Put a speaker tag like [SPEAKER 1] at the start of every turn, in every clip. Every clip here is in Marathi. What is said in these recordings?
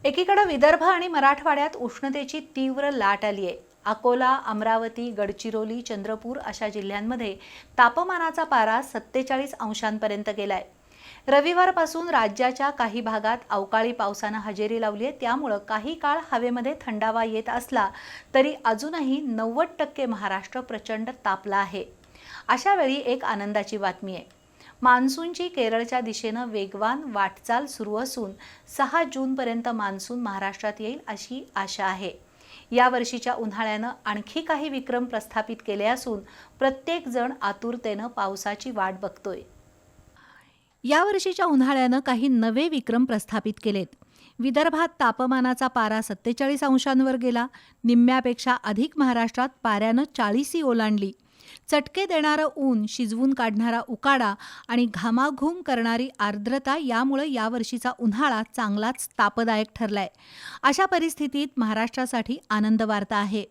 [SPEAKER 1] एकीकडे विदर्भ आणि मराठवाड्यात उष्णतेची तीव्र लाट आली आहे। अकोला, अमरावती, गडचिरोली, चंद्रपूर अशा जिल्ह्यांमध्ये तापमानाचा पारा 47 अंशांपर्यंत गेलाय। रविवारपासून राज्याच्या काही भागात अवकाळी पावसाने हजेरी लावली आहे। त्यामुळे काही काळ हवेमध्ये थंडावा येत असला तरी अजूनही 90% महाराष्ट्र प्रचंड तापला आहे। अशा वेळी एक आनंदाची बातमी आहे। मान्सूनची केरळच्या दिशेने वेगवान वाटचाल सुरू असून 6 जूनपर्यंत मान्सून महाराष्ट्रात येईल अशी आशा आहे। या वर्षीच्या उन्हाळ्याने आणखी काही विक्रम प्रस्थापित केले असून प्रत्येक जण आतुरतेने पावसाची वाट बघतोय। या वर्षीच्या उन्हाळ्याने काही नवे विक्रम प्रस्थापित केलेत। विदर्भात तापमानाचा पारा 47 अंशांवर गेला। निम्म्यापेक्षा अधिक महाराष्ट्रात पाऱ्यानं 40 ओलांडली। चटके देणारं ऊन, शिजवून काढणारा उकाडा आणि घामाघूम करणारी आर्द्रता यामुळे यावर्षीचा उन्हाळा चांगलाच तापदायक ठरलाय। अशा परिस्थितीत महाराष्ट्रासाठी आनंद वार्ता आहे।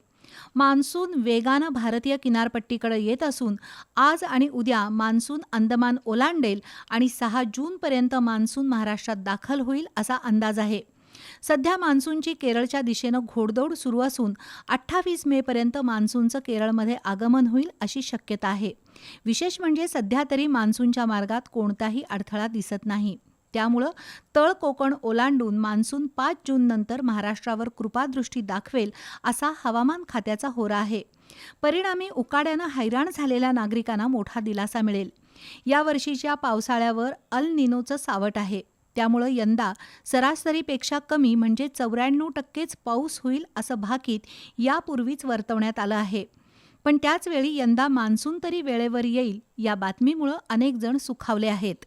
[SPEAKER 1] मान्सून वेगानं भारतीय किनारपट्टीकडे येत असून आज आणि उद्या मान्सून अंदमान ओलांडेल आणि 6 जूनपर्यंत मान्सून महाराष्ट्रात दाखल होईल असा अंदाज आहे। सध्या मान्सूनची केरळच्या दिशेनं घोडदौड सुरू असून 28 मेपर्यंत मान्सूनचं केरळमध्ये आगमन होईल अशी शक्यता आहे। विशेष म्हणजे सध्या तरी मान्सूनच्या मार्गात कोणताही अडथळा दिसत नाही। त्यामुळे तळ कोकण ओलांडून मान्सून 5 जूननंतर महाराष्ट्रावर कृपादृष्टी दाखवेल असा हवामान खात्याचा होरा आहे। परिणामी उकाड्यानं हैराण झालेल्या नागरिकांना मोठा दिलासा मिळेल। या वर्षीच्या पावसाळ्यावर अल निनोचं सावट आहे। त्यामुळे यंदा सरासरीपेक्षा कमी म्हणजे 94%च पाऊस होईल असं भाकीत यापूर्वीच वर्तवण्यात आलं आहे। पण त्याच वेळी यंदा मान्सून तरी वेळेवर येईल या बातमीमुळे अनेक जण सुखावले आहेत।